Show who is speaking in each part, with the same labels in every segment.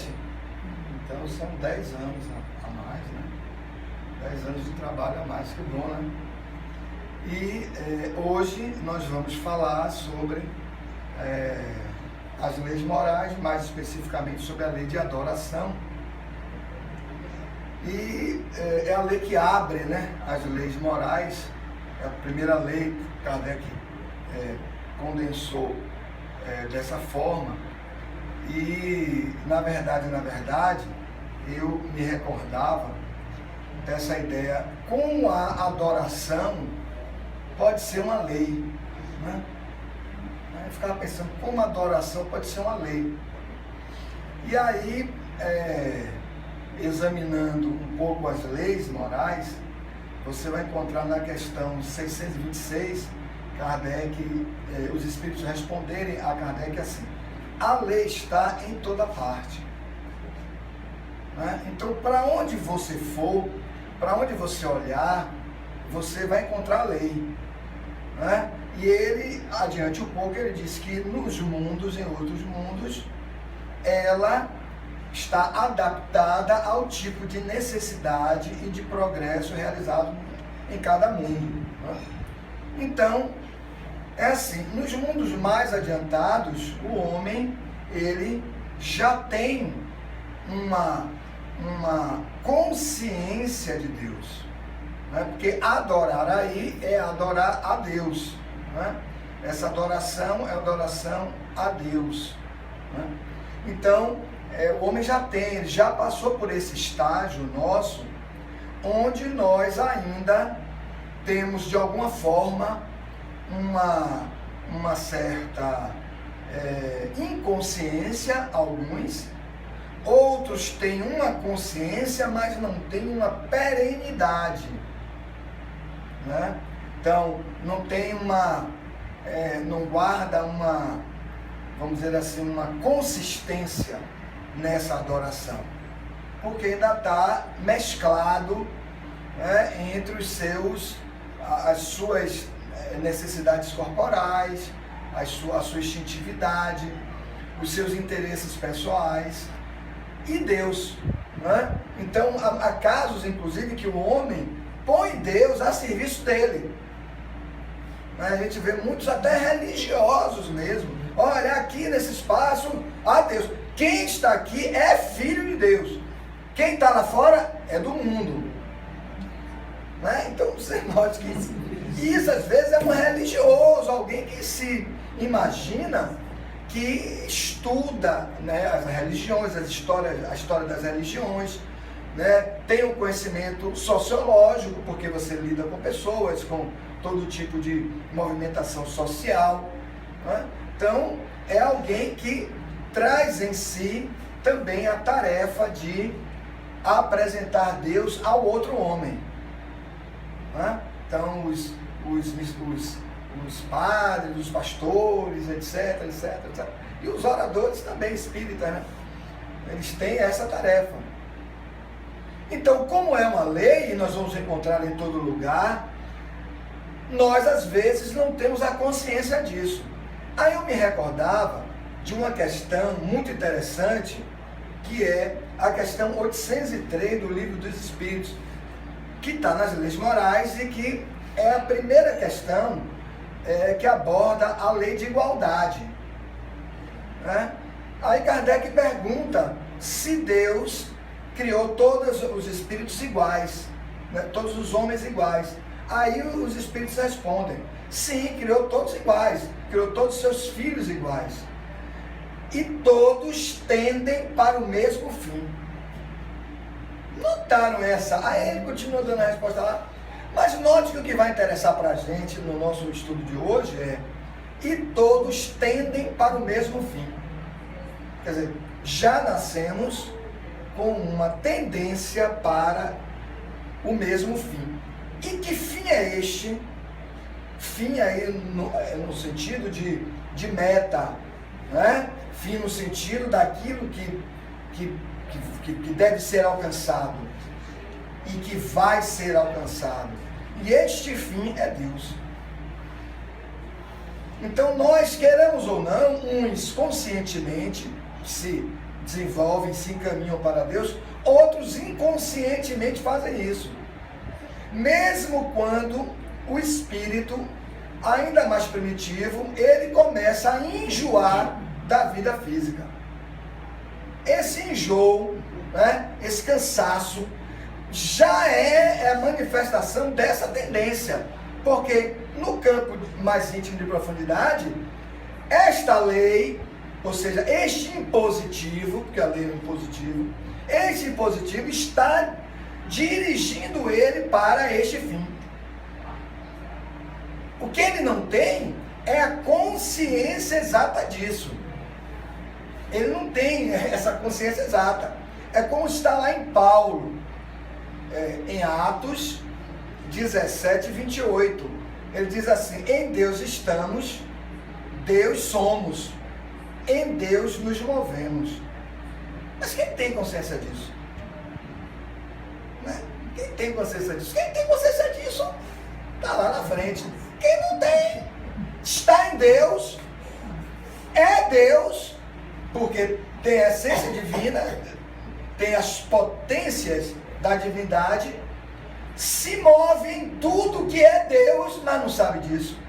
Speaker 1: 2007. Então são 10 anos a mais, né? 10 anos de trabalho a mais, que bom, né? E hoje nós vamos falar sobre as leis morais, mais especificamente sobre a lei de adoração. E é a lei que abre, né, as leis morais. É a primeira lei que Kardec condensou dessa forma. E na verdade, eu me recordava dessa ideia, como a adoração pode ser uma lei, né? Eu ficava pensando, como a adoração pode ser uma lei. E aí, examinando um pouco as leis morais, você vai encontrar na questão 626, Kardec, os espíritos responderem a Kardec assim: a lei está em toda parte, né? Então, para onde você for, para onde você olhar, você vai encontrar a lei, né? E ele, adiante um pouco, ele diz que nos mundos, em outros mundos, ela está adaptada ao tipo de necessidade e de progresso realizado em cada mundo, né? Então, é assim, nos mundos mais adiantados, o homem, ele já tem uma consciência de Deus, né? Porque adorar aí é adorar a Deus, né? Essa adoração é adoração a Deus, né? Então, o homem ele já passou por esse estágio nosso, onde nós ainda temos de alguma forma uma certa inconsciência, alguns. Outros têm uma consciência, mas não têm uma perenidade, né? Então, não tem não guarda vamos dizer assim, uma consistência nessa adoração, porque ainda está mesclado, né, entre as suas necessidades corporais, a sua instintividade, os seus interesses pessoais e Deus, né? Então, há casos, inclusive, que o homem põe Deus a serviço dele, né? A gente vê muitos até religiosos mesmo. Olha, aqui nesse espaço, há Deus. Quem está aqui é filho de Deus. Quem está lá fora é do mundo, né? Então, você note que isso às vezes é um religioso, alguém que se imagina que estuda, né, as religiões, a história das religiões, né, tem um conhecimento sociológico, porque você lida com pessoas, com todo tipo de movimentação social, né? Então, é alguém que traz em si também a tarefa de apresentar Deus ao outro homem, né? Então, os padres, os pastores, etc. E os oradores também espíritas, né? Eles têm essa tarefa. Então, como é uma lei, e nós vamos encontrar em todo lugar, nós às vezes não temos a consciência disso. Aí eu me recordava de uma questão muito interessante, que é a questão 803 do Livro dos Espíritos, que está nas leis morais e que é a primeira questão que aborda a lei de igualdade, né? Aí Kardec pergunta se Deus criou todos os espíritos iguais, né? Todos os homens iguais. Aí os espíritos respondem: sim, criou todos iguais, criou todos os seus filhos iguais, e todos tendem para o mesmo fim. Notaram essa? Aí ele continua dando a resposta lá. Mas note que o que vai interessar para a gente no nosso estudo de hoje é: e todos tendem para o mesmo fim. Quer dizer, já nascemos com uma tendência para o mesmo fim. E que fim é este? Fim aí no sentido de meta, né? Fim no sentido daquilo que deve ser alcançado e que vai ser alcançado. E este fim é Deus. Então nós, queremos ou não, uns conscientemente, se desenvolvem, se encaminham para Deus, outros inconscientemente fazem isso. Mesmo quando o espírito, ainda mais primitivo, ele começa a enjoar da vida física. Esse enjoo, né, esse cansaço, já é a manifestação dessa tendência. Porque no campo mais íntimo de profundidade, esta lei, ou seja, este impositivo, porque a lei é um impositivo, este impositivo está dirigindo ele para este fim. O que ele não tem é a consciência exata disso. Ele não tem essa consciência exata. É como está lá em Paulo, em Atos 17, 28. Ele diz assim: em Deus estamos, Deus somos, em Deus nos movemos. Mas quem tem consciência disso? Né? Quem tem consciência disso? Quem tem consciência disso está lá na frente. Quem não tem, está em Deus, é Deus, porque tem a essência divina, tem as potências da divindade, se move em tudo que é Deus, mas não sabe disso.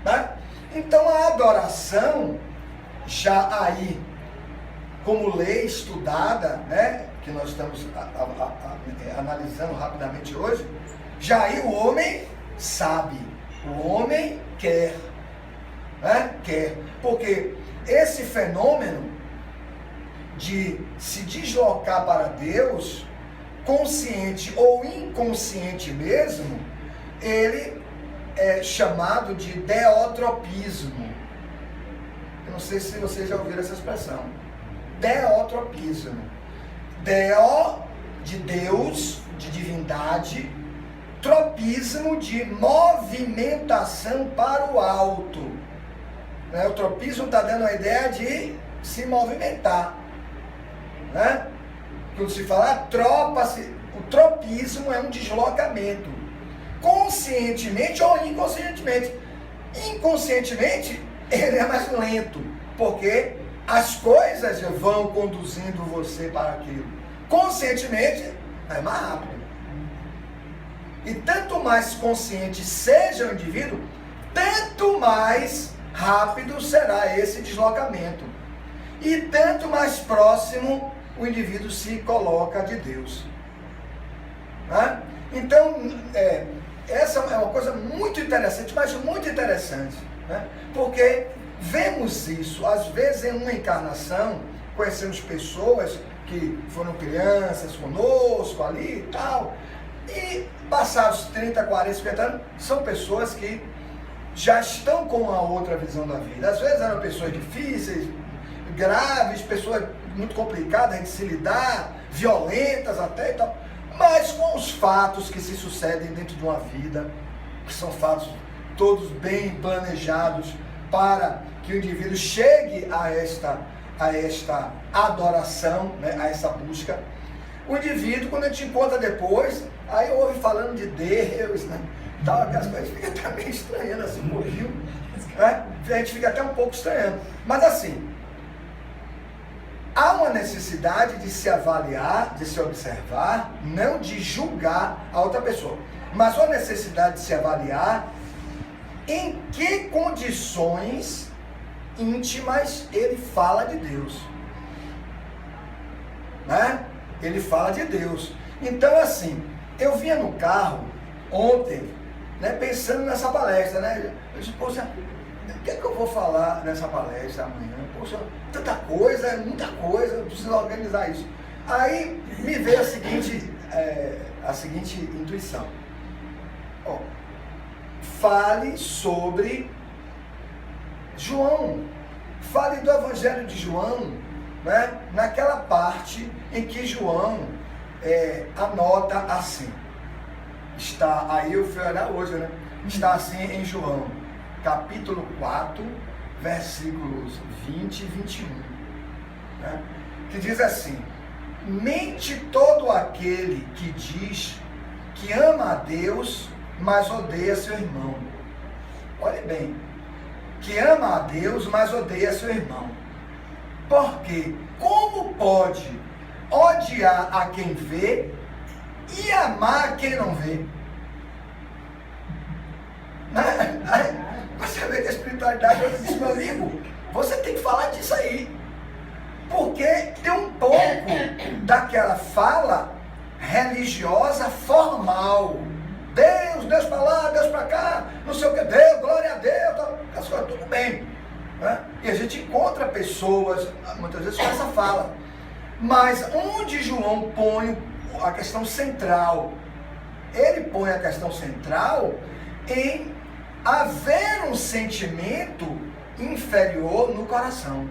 Speaker 1: Né? Então a adoração, já aí, como lei estudada, né, que nós estamos analisando rapidamente hoje, já aí o homem sabe, o homem quer, né? Quer, porque esse fenômeno de se deslocar para Deus, consciente ou inconsciente mesmo, ele é chamado de deotropismo. Eu não sei se vocês já ouviram essa expressão. Deotropismo. Deo, de Deus, de divindade, tropismo, de movimentação para o alto. Né? O tropismo está dando a ideia de se movimentar. Né? Quando se fala o tropismo é um deslocamento, conscientemente ou inconscientemente. Inconscientemente, ele é mais lento, porque as coisas vão conduzindo você para aquilo. Conscientemente, é mais rápido. E tanto mais consciente seja o indivíduo, tanto mais rápido será esse deslocamento. E tanto mais próximo o indivíduo se coloca de Deus. Né? Então, essa é uma coisa muito interessante, mas muito interessante. Né? Porque vemos isso, às vezes em uma encarnação, conhecemos pessoas que foram crianças conosco ali e tal, e passados 30, 40, 50 anos, são pessoas que já estão com uma outra visão da vida. Às vezes eram pessoas difíceis, graves, pessoas muito complicadas de se lidar, violentas até e tal, mas com os fatos que se sucedem dentro de uma vida, que são fatos todos bem planejados para que o indivíduo chegue a esta adoração, né, a essa busca. O indivíduo, quando a gente encontra depois, aí ouve falando de Deus, né, tal, aquelas coisas, a gente fica até meio estranhando assim, um pouquinho, né? A gente fica até um pouco estranhando. Mas assim, há uma necessidade de se avaliar, de se observar, não de julgar a outra pessoa, mas uma necessidade de se avaliar em que condições íntimas ele fala de Deus. Né? Ele fala de Deus. Então, assim, eu vinha no carro ontem, né, pensando nessa palestra, né? Eu disse, poxa, o que é que eu vou falar nessa palestra amanhã? Poxa, tanta coisa, muita coisa, eu preciso organizar isso. Aí me veio a seguinte intuição. Ó, fale sobre João, fale do Evangelho de João, né? Naquela parte em que João anota assim. Está, aí eu fui olhar hoje, né? Está assim em João, capítulo 4, versículos 20 e 21. Né? Que diz assim: mente todo aquele que diz que ama a Deus, mas odeia seu irmão. Olhe bem, que ama a Deus, mas odeia seu irmão. Por quê? Como pode odiar a quem vê e amar a quem não vê? Você vê que a espiritualidade diz, meu amigo, você tem que falar disso aí. Porque tem um pouco daquela fala religiosa formal. Deus para lá, Deus para cá, não sei o que, Deus, glória a Deus, as coisas tudo bem. Né? E a gente encontra pessoas, muitas vezes, com essa fala. Mas onde João põe a questão central? Ele põe a questão central em haver um sentimento inferior no coração.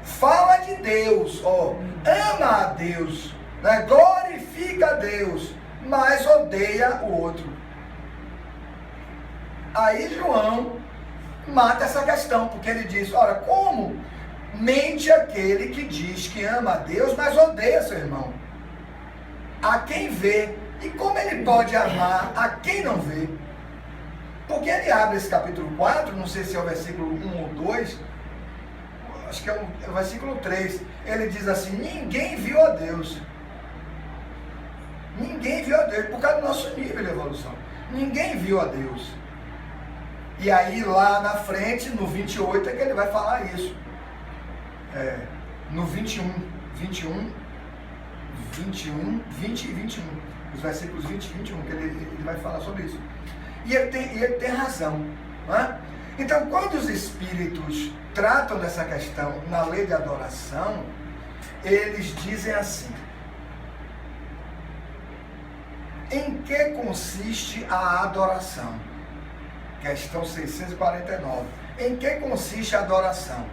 Speaker 1: Fala de Deus, ama a Deus, né? Glorifica a Deus, mas odeia o outro. Aí João mata essa questão, porque ele diz, olha, como mente aquele que diz que ama a Deus, mas odeia seu irmão? A quem vê, e como ele pode amar a quem não vê? Porque ele abre esse capítulo 4, não sei se é o versículo 1 ou 2, acho que é o versículo 3, ele diz assim, ninguém viu a Deus. Ninguém viu a Deus, por causa do nosso nível de evolução. Ninguém viu a Deus. E aí lá na frente, no 28, é que ele vai falar isso. No 20 e 21. Os versículos 20 e 21, que ele vai falar sobre isso. E ele tem razão. Não é? Então, quando os espíritos tratam dessa questão na lei de adoração, eles dizem assim: em que consiste a adoração? Questão 649. Em que consiste a adoração?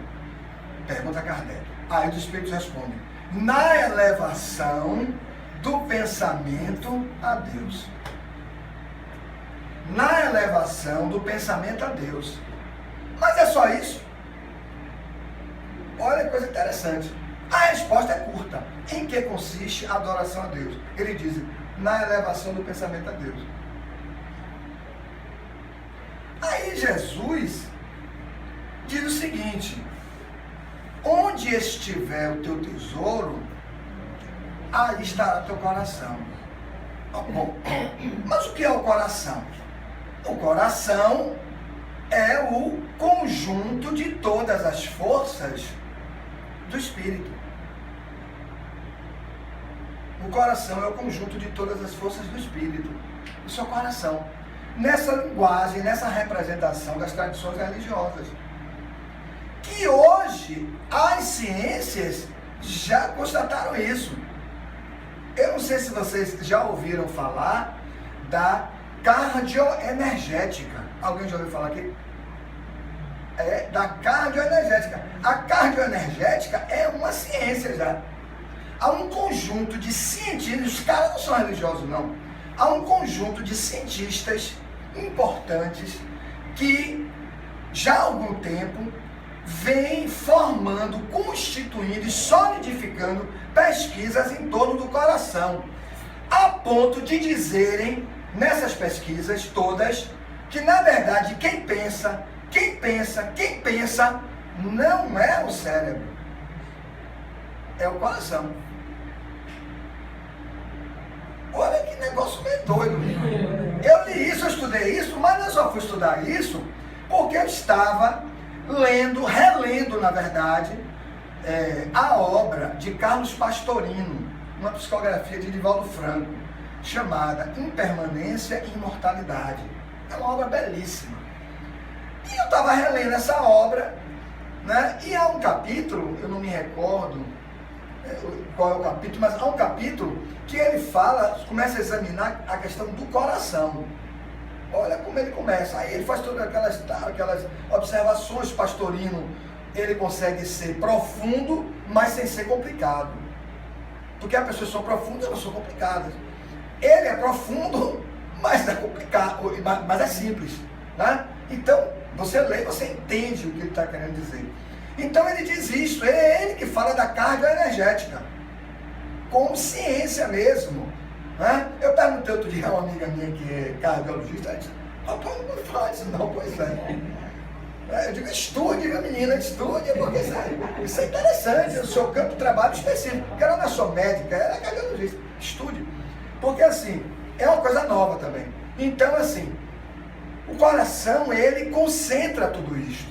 Speaker 1: Pergunta Kardec. Aí os espíritos respondem: na elevação do pensamento a Deus. Na elevação do pensamento a Deus. Mas é só isso? Olha que coisa interessante. A resposta é curta. Em que consiste a adoração a Deus? Ele diz: na elevação do pensamento a Deus. Aí Jesus diz o seguinte: onde estiver o teu tesouro, aí estará teu coração. Bom, mas o que é o coração? O coração é o conjunto de todas as forças do Espírito. O coração é o conjunto de todas as forças do Espírito. Isso é o coração. Nessa linguagem, nessa representação das tradições religiosas. Que hoje as ciências já constataram isso. Eu não sei se vocês já ouviram falar da cardioenergética. Alguém já ouviu falar aqui? Da cardioenergética. A cardioenergética é uma ciência já. Há um conjunto de cientistas, os caras não são religiosos não, há um conjunto de cientistas importantes que já há algum tempo vem formando, constituindo e solidificando pesquisas em torno do coração, a ponto de dizerem nessas pesquisas todas que na verdade quem pensa não é o cérebro, é o coração. Olha que negócio meio doido. Eu li isso, eu estudei isso, mas eu só fui estudar isso porque eu estava relendo, na verdade, a obra de Carlos Pastorino, uma psicografia de Divaldo Franco, chamada Impermanência e Imortalidade. É uma obra belíssima. E eu estava relendo essa obra, né? E há um capítulo, eu não me recordo qual é o capítulo, mas há um capítulo que ele começa a examinar a questão do coração. Olha como ele começa. Aí ele faz todas aquelas observações. Pastorino, ele consegue ser profundo, mas sem ser complicado. Porque as pessoas são profundas, elas são complicadas. Ele é profundo, mas é complicado, mas é simples, né? Então, você lê, você entende o que ele está querendo dizer. Então ele diz isso, é ele que fala da cardioenergética, como ciência mesmo, né? Eu perguntei outro dia a uma amiga minha que é cardiologista, ela disse: Paulo não fala isso não, pois é. Eu digo, estude, minha menina, estude, porque isso é interessante, o seu campo de trabalho específico. Porque ela não é só médica, ela é cardiologista. Estude. Porque assim, é uma coisa nova também. Então assim, o coração, ele concentra tudo isto,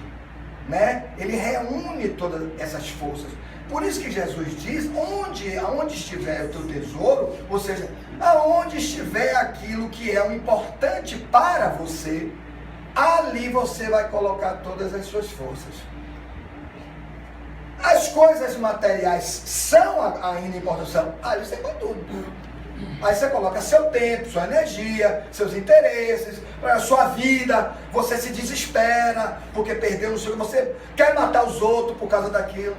Speaker 1: né? Ele reúne todas essas forças. Por isso que Jesus diz, aonde estiver o teu tesouro, ou seja, aonde estiver aquilo que é o importante para você, ali você vai colocar todas as suas forças. As coisas materiais são ainda importantes, aí você põe tudo. Aí você coloca seu tempo, sua energia, seus interesses, a sua vida, você se desespera porque perdeu não sei o que, você quer matar os outros por causa daquilo.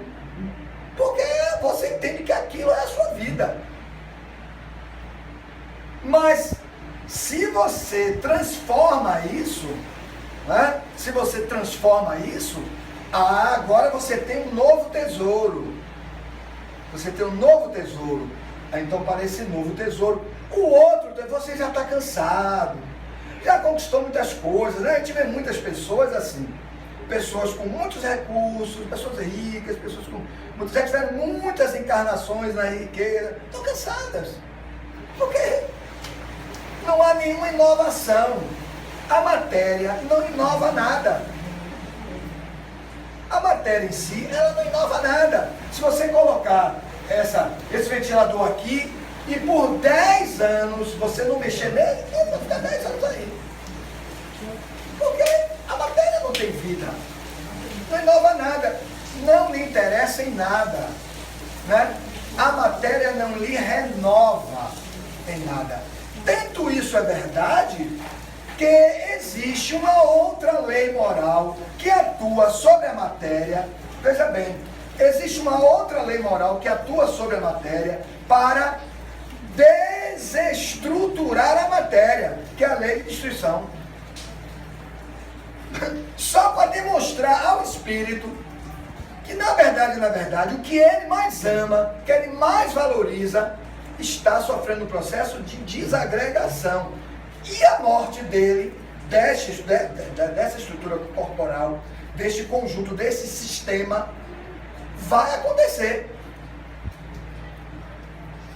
Speaker 1: Porque você entende que aquilo é a sua vida. Mas se você transforma isso, né? Se você transforma isso, agora você tem um novo tesouro. Você tem um novo tesouro. Então, para esse novo tesouro, o outro, você já está cansado, já conquistou muitas coisas, né? A gente vê muitas pessoas assim, pessoas com muitos recursos, pessoas ricas, pessoas com muitos, já tiveram muitas encarnações na riqueza, estão cansadas, porque não há nenhuma inovação. A matéria não inova nada. A matéria em si, ela não inova nada. Se você colocar esse ventilador aqui e por 10 anos você não mexer nele, ele vai ficar 10 anos aí. Porque a matéria não tem vida. Não inova nada. Não lhe interessa em nada. Né? A matéria não lhe renova em nada. Tanto isso é verdade, que existe uma outra lei moral que atua sobre a matéria. Veja bem, existe uma outra lei moral que atua sobre a matéria para desestruturar a matéria, que é a lei de destruição. Só para demonstrar ao espírito que na verdade, o que ele mais ama, que ele mais valoriza, está sofrendo um processo de desagregação. E a morte dele, dessa estrutura corporal, deste conjunto, desse sistema, vai acontecer.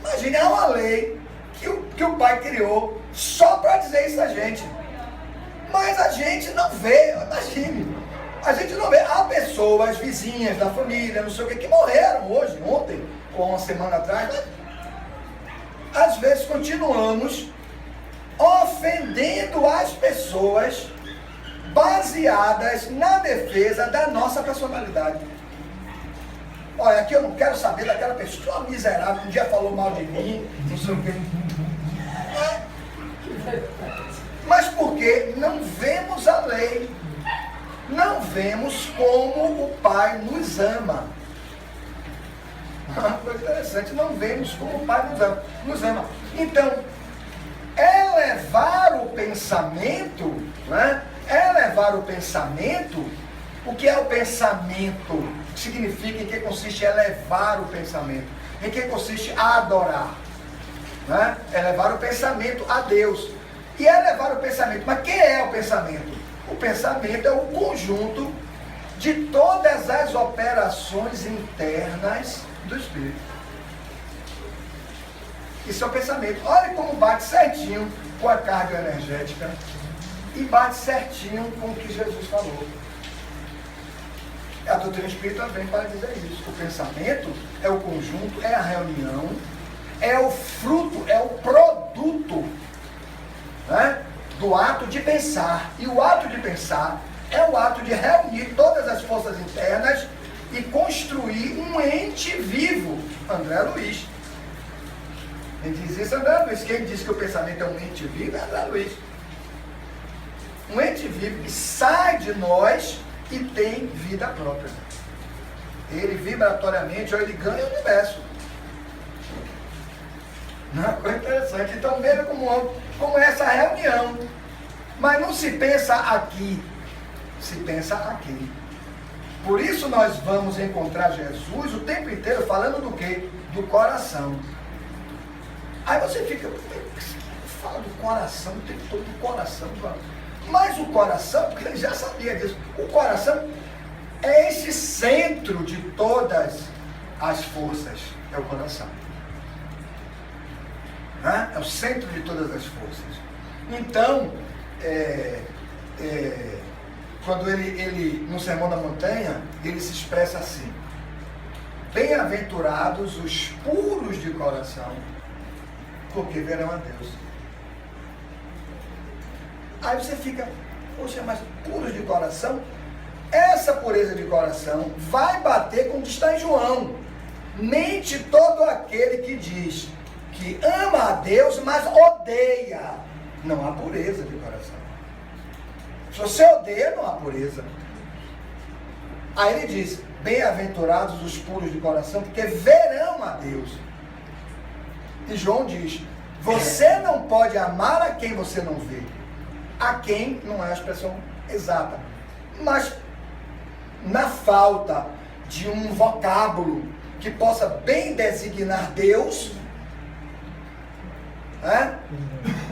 Speaker 1: Imagine, é uma lei que o pai criou só para dizer isso a gente. Mas a gente não vê, imagine. A gente não vê. Há pessoas, vizinhas da família, não sei o que morreram hoje, ontem, ou uma semana atrás. Mas, às vezes continuamos ofendendo as pessoas baseadas na defesa da nossa personalidade. Olha, aqui eu não quero saber daquela pessoa miserável que um dia falou mal de mim, não sei o quê. Mas porque não vemos a lei, não vemos como o Pai nos ama. Uma coisa interessante, não vemos como o Pai nos ama. Então, elevar o pensamento, né? Elevar o pensamento, o que é o pensamento? O que significa, em que consiste elevar o pensamento? Em que consiste adorar? Né? Elevar o pensamento a Deus. E elevar o pensamento, mas quem é o pensamento? O pensamento é o conjunto de todas as operações internas do Espírito. Isso é o pensamento. Olha como bate certinho com a carga energética e bate certinho com o que Jesus falou. A doutrina espírita vem para dizer isso. O pensamento é o conjunto, é a reunião, é o fruto, é o produto, né, do ato de pensar. E o ato de pensar é o ato de reunir todas as forças internas e construir um ente vivo. André Luiz. Quem diz isso é André Luiz. Quem diz que o pensamento é um ente vivo é André Luiz. Um ente vivo que sai de nós e tem vida própria. Ele vibratoriamente, ou ele ganha o universo. Uma coisa interessante. Então veja como essa reunião. Mas não se pensa aqui, se pensa aqui. Por isso nós vamos encontrar Jesus o tempo inteiro falando do quê? Do coração. Aí você fica, fala do coração, o tempo todo do coração. Mas o coração, porque ele já sabia disso, o coração é esse centro de todas as forças, é o coração. É o centro de todas as forças. Então, quando ele no Sermão da Montanha, ele se expressa assim: bem-aventurados os puros de coração, porque verão a Deus. Aí você fica, poxa, mas puros de coração? Essa pureza de coração vai bater com o que está em João. Mente todo aquele que diz que ama a Deus, mas odeia. Não há pureza de coração. Se você odeia, não há pureza. Aí ele diz: bem-aventurados os puros de coração, porque verão a Deus. E João diz: você não pode amar a quem você não vê. A quem não é a expressão exata. Mas na falta de um vocábulo que possa bem designar Deus,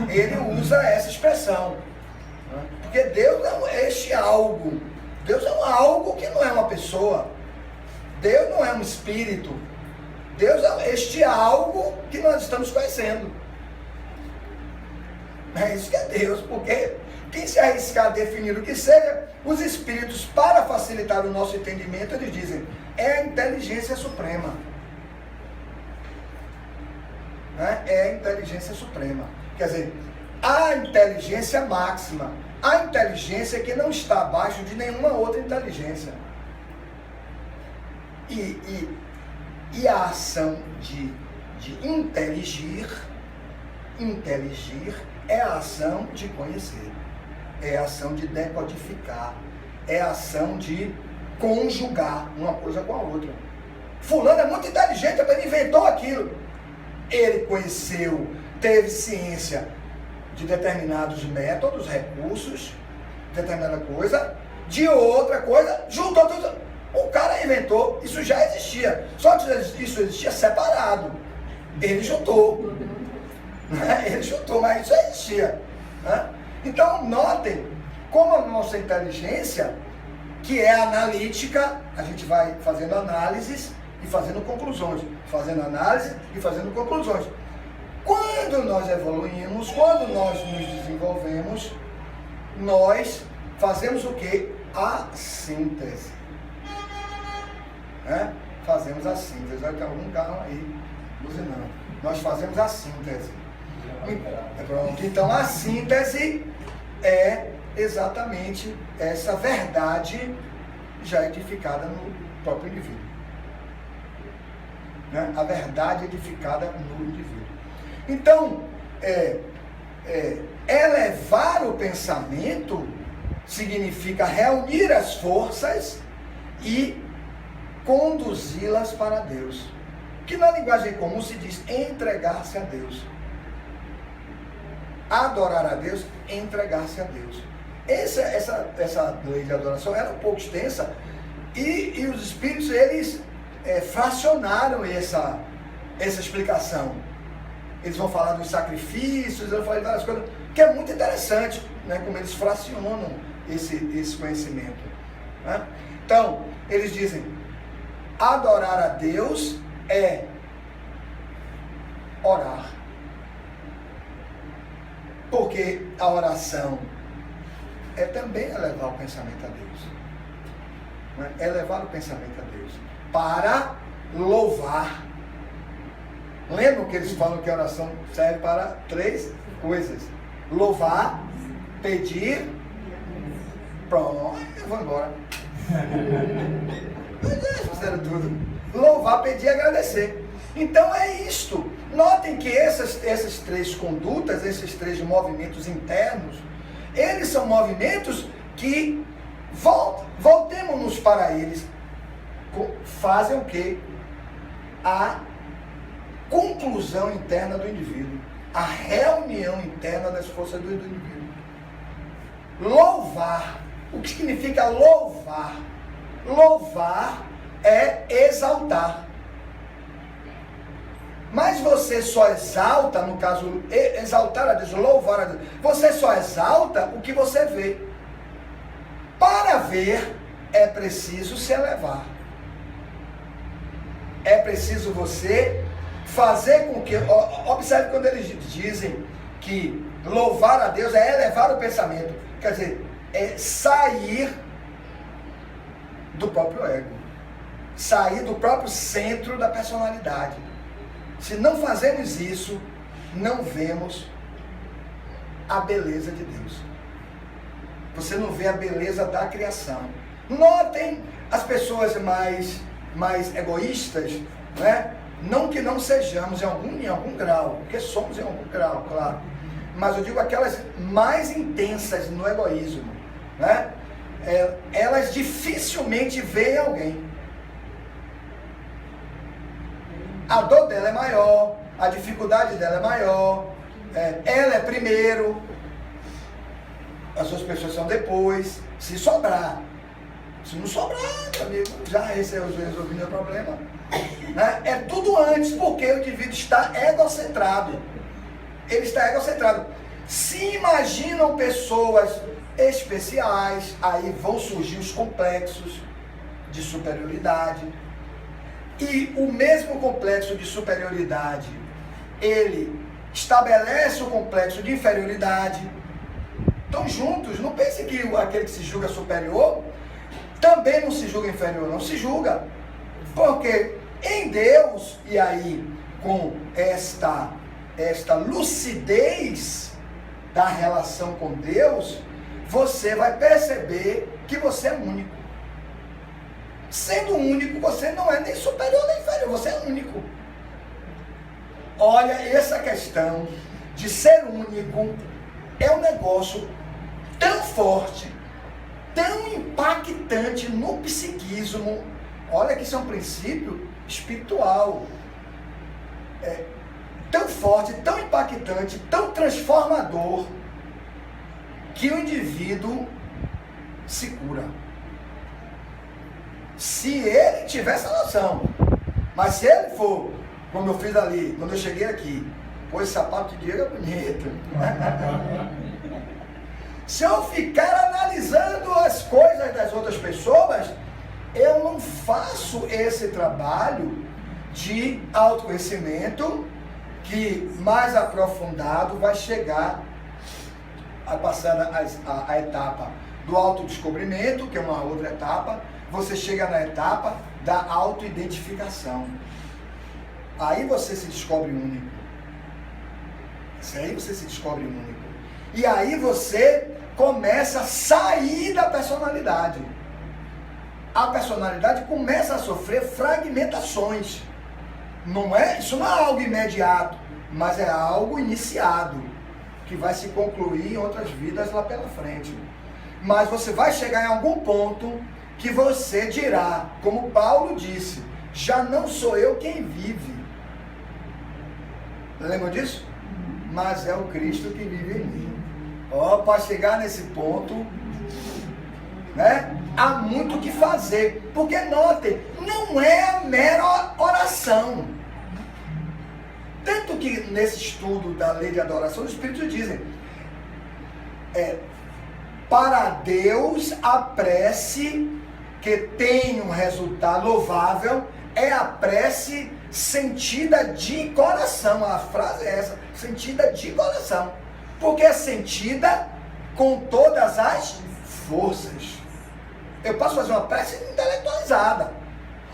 Speaker 1: ele usa essa expressão. Porque Deus não é este algo. Deus é um algo que não é uma pessoa. Deus não é um espírito. Deus é este algo que nós estamos conhecendo. É isso que é Deus, porque quem se arriscar a definir o que seja, os espíritos, para facilitar o nosso entendimento, eles dizem: é a inteligência suprema. É a inteligência suprema. Quer dizer, a inteligência máxima, a inteligência que não está abaixo de nenhuma outra inteligência. E a ação de inteligir é a ação de conhecer, é a ação de decodificar, é a ação de conjugar uma coisa com a outra. Fulano é muito inteligente, ele inventou aquilo. Ele conheceu, teve ciência de determinados métodos, recursos, determinada coisa, de outra coisa, juntou tudo. O cara inventou, isso já existia, só que isso existia separado. Ele juntou. Ele juntou, mas isso já existia. Então, notem como a nossa inteligência, que é analítica, a gente vai fazendo análises e fazendo conclusões. Fazendo análise e fazendo conclusões. Quando nós evoluímos, quando nós nos desenvolvemos, nós fazemos o quê? A síntese. Fazemos a síntese. Vai ter algum carro aí buzinando. Nós fazemos a síntese. Pronto. Então a síntese é exatamente essa verdade já edificada no próprio indivíduo. A verdade edificada no indivíduo. Então, elevar o pensamento significa reunir as forças e conduzi-las para Deus. Que na linguagem comum se diz entregar-se a Deus. Adorar a Deus, entregar-se a Deus. Essa lei de adoração era um pouco extensa e os espíritos, eles fracionaram essa explicação. Eles vão falar dos sacrifícios, eles vão falar de várias coisas, que é muito interessante, como eles fracionam esse conhecimento. Então, eles dizem: adorar a Deus é orar. Porque a oração é também elevar o pensamento a Deus. Elevar o pensamento a Deus. Para louvar. Lembram que eles falam que a oração serve para 3 coisas: louvar, pedir. Pronto, eu vou embora. Fizeram tudo. Louvar, pedir e agradecer. Então é isto. Notem que essas 3 condutas, esses 3 movimentos internos, eles são movimentos que, voltemos-nos para eles, fazem o quê? A conclusão interna do indivíduo, a reunião interna das forças do indivíduo. Louvar. O que significa louvar? Louvar é exaltar. Mas você só exalta, no caso, exaltar a Deus, louvar a Deus, você só exalta o que você vê. Para ver, é preciso se elevar. É preciso você fazer com que... Observe quando eles dizem que louvar a Deus é elevar o pensamento. Quer dizer, é sair do próprio ego. Sair do próprio centro da personalidade. Se não fazemos isso, não vemos a beleza de Deus. Você não vê a beleza da criação. Notem as pessoas mais egoístas, né? Não que não sejamos em algum grau, porque somos em algum grau, claro. Mas eu digo aquelas mais intensas no egoísmo, né? Elas dificilmente veem alguém. A dor dela é maior, a dificuldade dela é maior, ela é primeiro, as outras pessoas são depois, se sobrar. Se não sobrar, meu amigo, já resolvi meu problema. Né? É tudo antes, porque o indivíduo está egocentrado. Ele está egocentrado. Se imaginam pessoas especiais, aí vão surgir os complexos de superioridade. E o mesmo complexo de superioridade, ele estabelece o complexo de inferioridade. Estão juntos. Não pense que aquele que se julga superior também não se julga inferior, não se julga. Porque em Deus, e aí com esta lucidez da relação com Deus, você vai perceber que você é único. Sendo único, você não é nem superior nem inferior, você é único. Olha, essa questão de ser único é um negócio tão forte, tão impactante no psiquismo. Olha que isso é um princípio espiritual. Tão forte, tão impactante, tão transformador, que o indivíduo se cura. Se ele tiver essa noção. Mas se ele for, como eu fiz ali, quando eu cheguei aqui, pô, esse sapato de Diego é bonito. Se eu ficar analisando as coisas das outras pessoas, eu não faço esse trabalho de autoconhecimento que mais aprofundado vai chegar a passar a etapa do autodescobrimento, que é uma outra etapa. Você chega na etapa da autoidentificação. Aí você se descobre único. Aí você se descobre único. E aí você começa a sair da personalidade. A personalidade começa a sofrer fragmentações. Isso não é algo imediato, mas é algo iniciado, que vai se concluir em outras vidas lá pela frente. Mas você vai chegar em algum ponto que você dirá, como Paulo disse, já não sou eu quem vive. Lembra disso? Mas é o Cristo que vive em mim. Para chegar nesse ponto, né? Há muito o que fazer. Porque notem, não é a mera oração. Tanto que nesse estudo da lei de adoração, os Espíritos dizem, para Deus a prece que tem um resultado louvável é a prece sentida de coração. A frase é essa, sentida de coração. Porque é sentida com todas as forças. Eu posso fazer uma prece intelectualizada.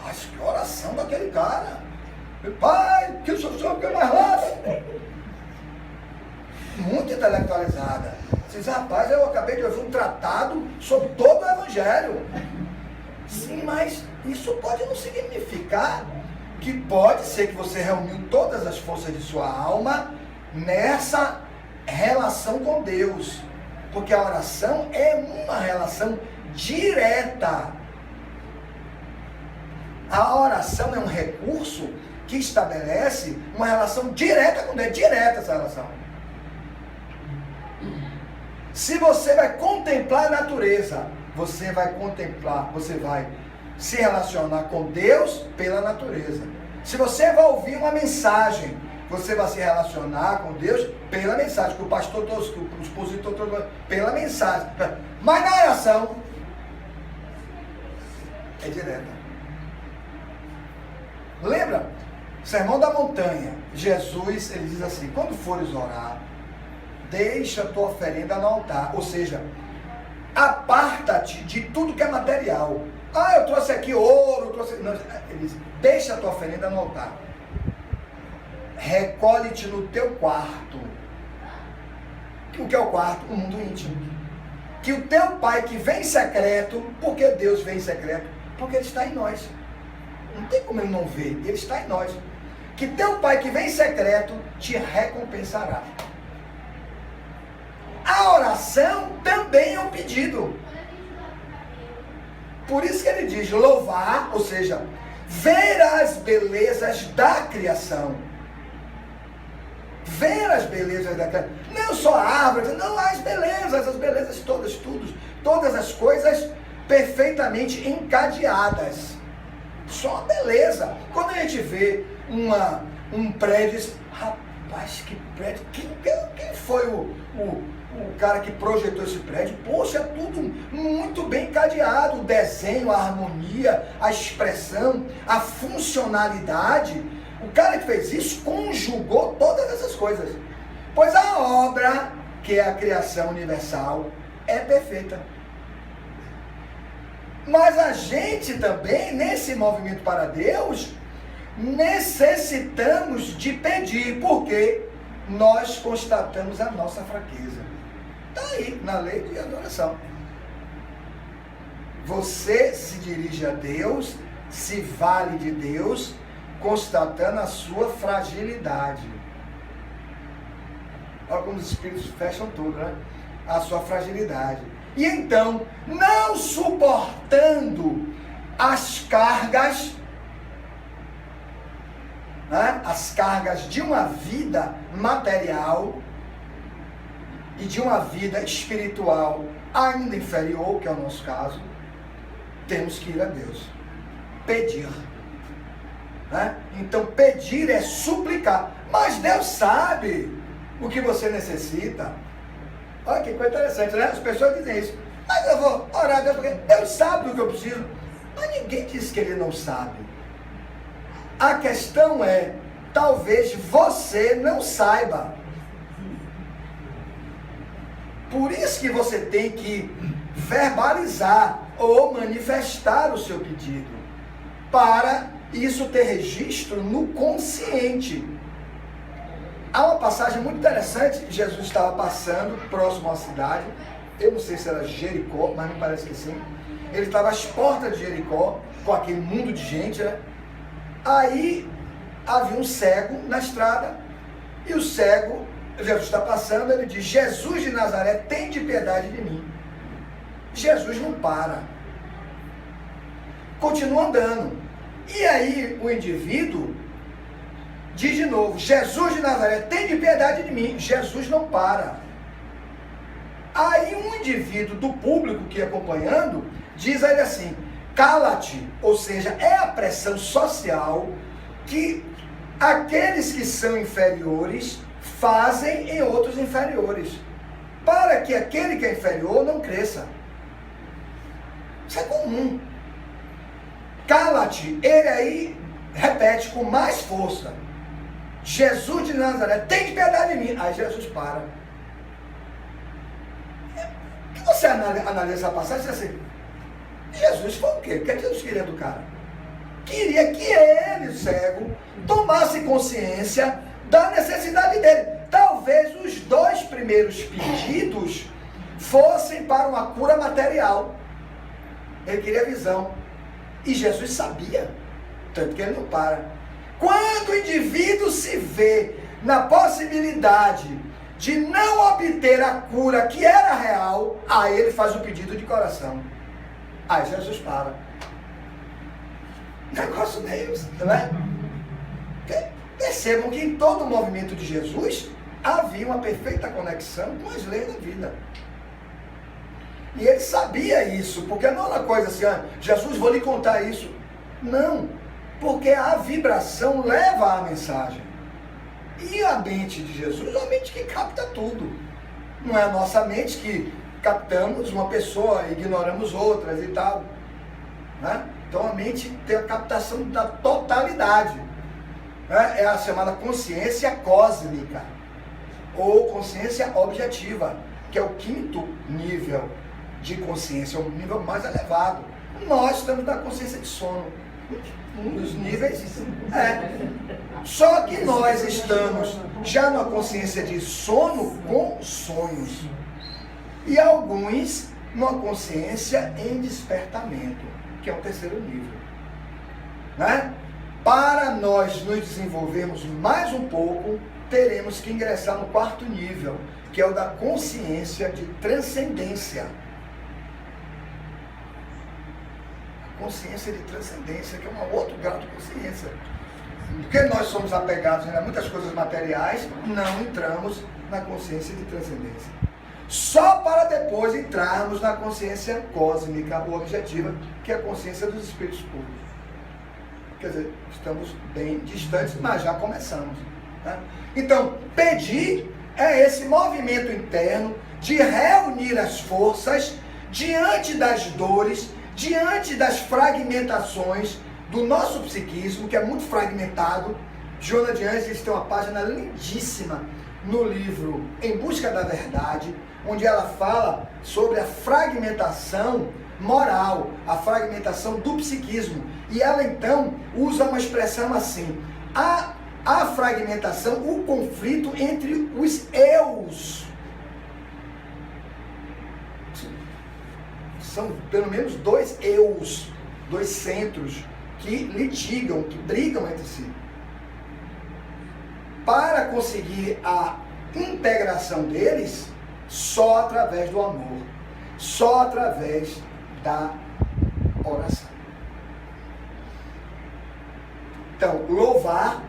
Speaker 1: Acho que oração daquele cara. Pai, que o senhor quer mais rápido. Muito intelectualizada. Você diz, rapaz, eu acabei de ouvir um tratado sobre todo o Evangelho. Sim, mas isso pode não significar que pode ser que você reuniu todas as forças de sua alma nessa relação com Deus. Porque a oração é uma relação direta. A oração é um recurso que estabelece uma relação direta com Deus. Direta essa relação. Se você vai contemplar a natureza, você vai se relacionar com Deus pela natureza. Se você vai ouvir uma mensagem, você vai se relacionar com Deus pela mensagem, que o pastor trouxe, que o expositor trouxe, pela mensagem. Mas na oração, é direta. Lembra? Sermão da Montanha. Jesus, ele diz assim, quando fores orar, deixa a tua oferenda no altar. Ou seja, aparta-te de tudo que é material. Ah, eu trouxe aqui ouro, eu trouxe... Não, ele diz, deixa a tua oferenda no altar. Recolhe-te no teu quarto. O que é o quarto? O mundo íntimo. Que o teu pai que vem em secreto, porque Deus vem em secreto? Porque ele está em nós. Não tem como ele não ver, ele está em nós. Que teu pai que vem em secreto te recompensará. A oração também é um pedido. Por isso que ele diz louvar, ou seja, ver as belezas da criação. Ver as belezas da criação. Não só a árvore, não, as belezas todas, todas as coisas perfeitamente encadeadas. Só a beleza. Quando a gente vê um prédio, diz, rapaz, que prédio, quem foi o cara que projetou esse prédio? Poxa, tudo muito bem encadeado, o desenho, a harmonia, a expressão, a funcionalidade. O cara que fez isso conjugou todas essas coisas. Pois a obra, que é a criação universal, é perfeita. Mas a gente também, nesse movimento para Deus, necessitamos de pedir, porque nós constatamos a nossa fraqueza. Está aí, na lei de adoração. Você se dirige a Deus, se vale de Deus, constatando a sua fragilidade. Olha como os espíritos fecham tudo, né? A sua fragilidade. E então, não suportando as cargas, né? As cargas de uma vida material e de uma vida espiritual ainda inferior, que é o nosso caso, temos que ir a Deus. Pedir. Né? Então, pedir é suplicar. Mas Deus sabe o que você necessita. Olha que coisa interessante, né? As pessoas dizem isso. Mas eu vou orar a Deus porque Deus sabe do que eu preciso. Mas ninguém diz que Ele não sabe. A questão é, talvez você não saiba. Por isso que você tem que verbalizar ou manifestar o seu pedido. Para isso ter registro no consciente. Há uma passagem muito interessante. Jesus estava passando próximo à cidade. Eu não sei se era Jericó, mas me parece que sim. Ele estava às portas de Jericó, com aquele mundo de gente, né? Aí havia um cego na estrada. E o cego, Jesus está passando, ele diz, Jesus de Nazaré, tem de piedade de mim. Jesus não para. Continua andando. E aí o indivíduo diz de novo, Jesus de Nazaré, tem de piedade de mim. Jesus não para. Aí um indivíduo do público que ia acompanhando, diz a ele assim, cala-te. Ou seja, é a pressão social que aqueles que são inferiores fazem em outros inferiores. Para que aquele que é inferior não cresça. Isso é comum. Cala-te. Ele aí repete com mais força. Jesus de Nazaré, tem de piedade de mim. Aí Jesus para. E você analisa essa passagem e diz assim, Jesus foi o quê? O que Jesus queria do cara? Queria que ele, cego, tomasse consciência da necessidade dele. Talvez os 2 primeiros pedidos fossem para uma cura material. Ele queria visão. E Jesus sabia, tanto que ele não para. Quando o indivíduo se vê na possibilidade de não obter a cura que era real, aí ele faz o pedido de coração. Aí Jesus para. Negócio deles, não é? Percebam que em todo o movimento de Jesus havia uma perfeita conexão com as leis da vida. E ele sabia isso, porque não era uma coisa assim, Jesus, vou lhe contar isso. Não. Porque a vibração leva a mensagem. E a mente de Jesus é uma mente que capta tudo. Não é a nossa mente que captamos uma pessoa, ignoramos outras e tal. Né? Então a mente tem a captação da totalidade. Né? É a chamada consciência cósmica. Ou consciência objetiva, que é o quinto nível de consciência, o nível mais elevado. Nós estamos na consciência de sono. Um dos níveis Só que nós estamos já na consciência de sono com sonhos. E alguns numa consciência em despertamento, que é o terceiro nível. Né? Para nós nos desenvolvermos mais um pouco, teremos que ingressar no quarto nível, que é o da consciência de transcendência. Consciência de transcendência, que é um outro grau de consciência. Porque nós somos apegados a muitas coisas materiais, não entramos na consciência de transcendência. Só para depois entrarmos na consciência cósmica ou objetiva, que é a consciência dos espíritos puros. Quer dizer, estamos bem distantes, mas já começamos. Né? Então, pedir é esse movimento interno de reunir as forças diante das dores, diante das fragmentações do nosso psiquismo, que é muito fragmentado. Joana de Ângeles tem uma página lindíssima no livro Em Busca da Verdade, onde ela fala sobre a fragmentação moral, a fragmentação do psiquismo. E ela então usa uma expressão assim: a fragmentação, o conflito entre os eus. São pelo menos dois eus, dois centros que litigam, que brigam entre si. Para conseguir a integração deles, só através do amor, só através da oração. Então, louvar,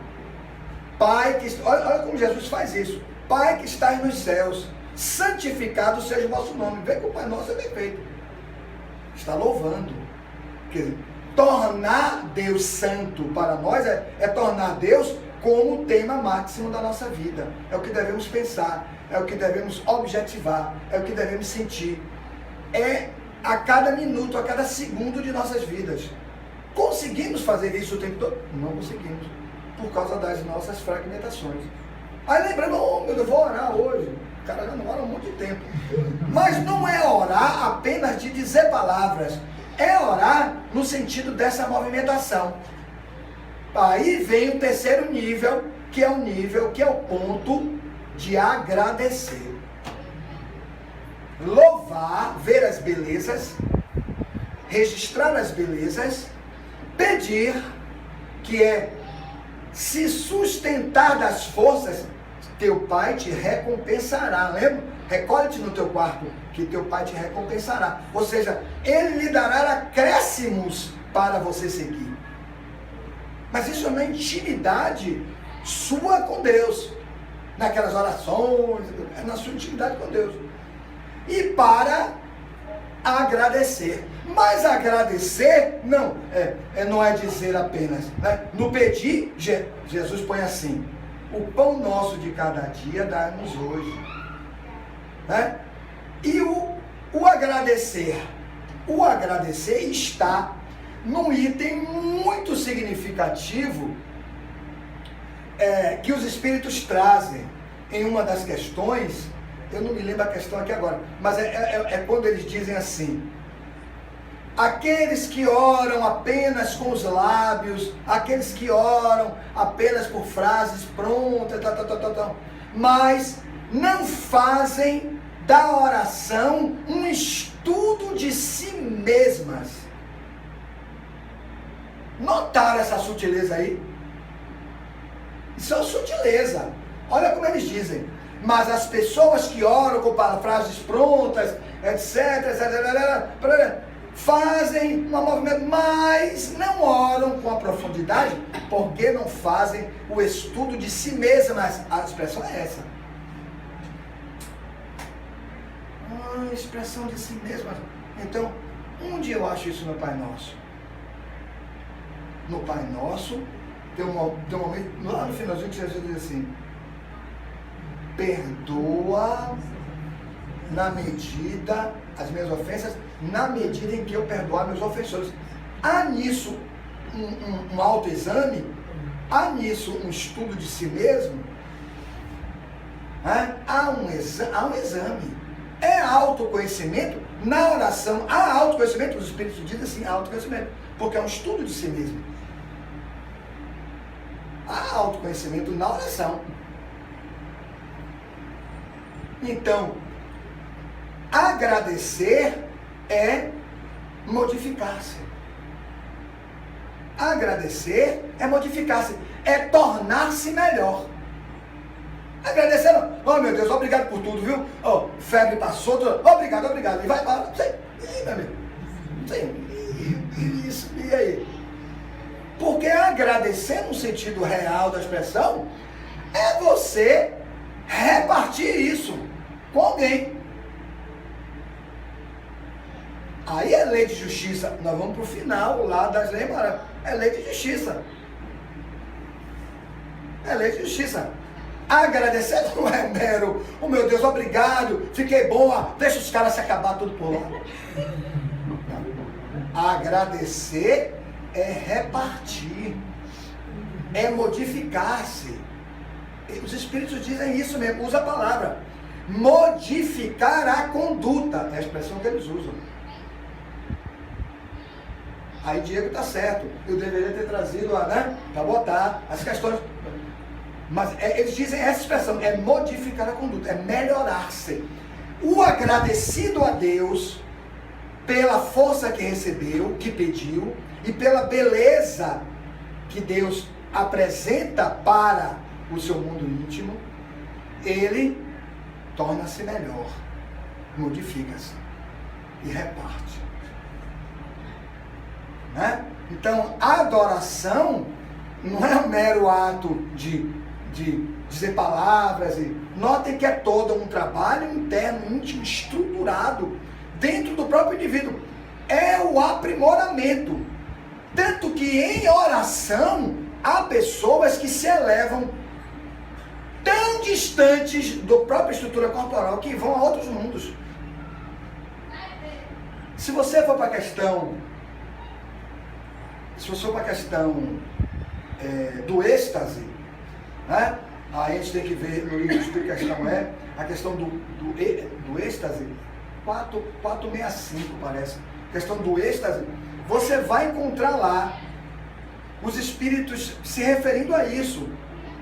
Speaker 1: Pai que... Olha como Jesus faz isso. Pai que estás nos céus, santificado seja o vosso nome. Vê que o Pai Nosso é bem feito. Está louvando. Quer dizer, tornar Deus santo para nós é tornar Deus como o tema máximo da nossa vida. É o que devemos pensar, é o que devemos objetivar, é o que devemos sentir. É a cada minuto, a cada segundo de nossas vidas. Conseguimos fazer isso o tempo todo? Não conseguimos, por causa das nossas fragmentações. Aí lembrando, oh meu Deus, vou orar hoje. O cara já não ora há um monte de tempo. Mas não é orar apenas de dizer palavras. É orar no sentido dessa movimentação. Aí vem o terceiro nível, que é o ponto de agradecer. Louvar, ver as belezas, registrar as belezas, pedir, que é se sustentar das forças, teu Pai te recompensará. Lembra? Recolhe-te no teu quarto, que teu Pai te recompensará. Ou seja, Ele lhe dará acréscimos para você seguir. Mas isso é uma intimidade sua com Deus. Naquelas orações, é na sua intimidade com Deus. E para agradecer. Mas agradecer não é dizer apenas. Né? No pedir, Jesus põe assim: o pão nosso de cada dia dá-nos hoje. Né? E o agradecer. O agradecer está num item muito significativo que os Espíritos trazem em uma das questões. Eu não me lembro a questão aqui agora, mas é quando eles dizem assim: aqueles que oram apenas com os lábios, aqueles que oram apenas por frases prontas, mas não fazem da oração um estudo de si mesmas. Notaram essa sutileza aí? Isso é uma sutileza. Olha como eles dizem: mas as pessoas que oram com frases prontas, etc, fazem uma movimento, mas não oram com a profundidade, porque não fazem o estudo de si mesmas. A expressão é essa. A expressão de si mesmas. Então, onde eu acho isso no Pai Nosso? no Pai Nosso, tem um momento, lá no finalzinho, que Jesus diz assim: perdoa na medida, as minhas ofensas, na medida em que eu perdoar meus ofensores. Há nisso um autoexame, há nisso um estudo de si mesmo, há um exame. É autoconhecimento na oração. Há autoconhecimento, os Espíritos dizem assim, autoconhecimento, porque é um estudo de si mesmo. Há autoconhecimento na oração. Então, agradecer é modificar-se. Agradecer é modificar-se, é tornar-se melhor. Agradecer, oh meu Deus, obrigado por tudo, viu? Oh, febre passou, obrigado. E vai embora, não sei, e aí, meu amigo? Não sei, isso, e aí? Porque agradecer no sentido real da expressão é você repartir isso com alguém. Aí é lei de justiça. Nós vamos para o final lá das leis maravilhosas. É lei de justiça. É lei de justiça. Agradecer não é mero, oh meu Deus, obrigado, fiquei boa, deixa os caras se acabar tudo por lá. Agradecer é repartir, é modificar-se. Os Espíritos dizem isso mesmo, usa a palavra. Modificar a conduta, é a expressão que eles usam. Aí Diego está certo, eu deveria ter trazido para botar as questões. Mas eles dizem essa expressão, é modificar a conduta, é melhorar-se. O agradecido a Deus pela força que recebeu, que pediu, e pela beleza que Deus apresenta para o seu mundo íntimo, ele torna-se melhor, modifica-se e reparte. Né? Então, a adoração não é um mero ato de dizer palavras. Notem que é todo um trabalho interno, íntimo, estruturado, dentro do próprio indivíduo. É o aprimoramento. Tanto que em oração, há pessoas que se elevam tão distantes da própria estrutura corporal que vão a outros mundos. Se você for para a questão do êxtase, né? A gente tem que ver no livro de que a questão é a questão do êxtase, 465 parece, a questão do êxtase. Você vai encontrar lá os espíritos se referindo a isso,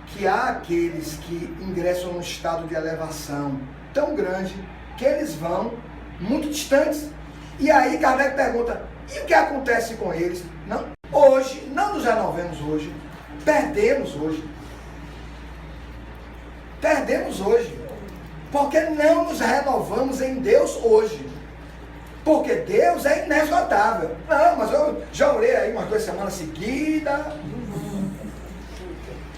Speaker 1: que há aqueles que ingressam num estado de elevação tão grande que eles vão muito distantes. E aí Kardec pergunta, e o que acontece com eles? Não, hoje, não nos renovemos hoje, perdemos hoje. Perdemos hoje. Porque não nos renovamos em Deus hoje. Porque Deus é inesgotável. Não, mas eu já orei aí umas 2 semanas seguidas.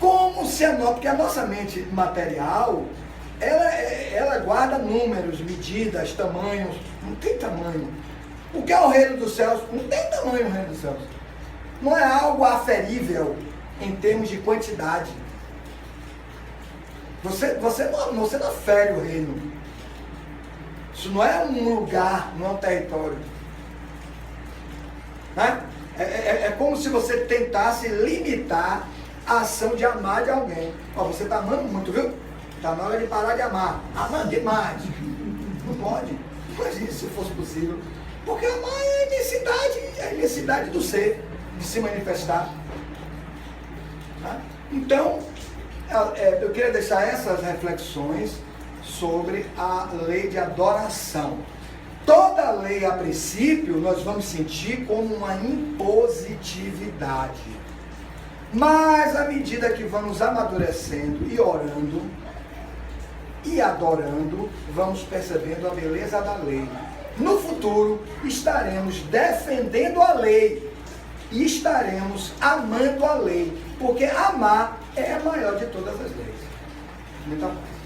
Speaker 1: Como se porque a nossa mente material, ela guarda números, medidas, tamanhos. Não tem tamanho. O que é o reino dos céus? Não tem tamanho no reino dos céus. Não é algo aferível em termos de quantidade. Você não afere o reino. Isso não é um lugar, não é um território. Né? É como se você tentasse limitar a ação de amar de alguém. Ó, você está amando muito, viu? Está na hora de parar de amar. Amando demais. Não pode. Imagine se fosse possível. Porque amar é a imensidade do ser, de se manifestar. Tá? Então, eu queria deixar essas reflexões sobre a lei de adoração. Toda lei, a princípio, nós vamos sentir como uma impositividade. Mas, à medida que vamos amadurecendo e orando e adorando, vamos percebendo a beleza da lei. No futuro, estaremos defendendo a lei e estaremos amando a lei, porque amar é a maior de todas as leis. Muita paz.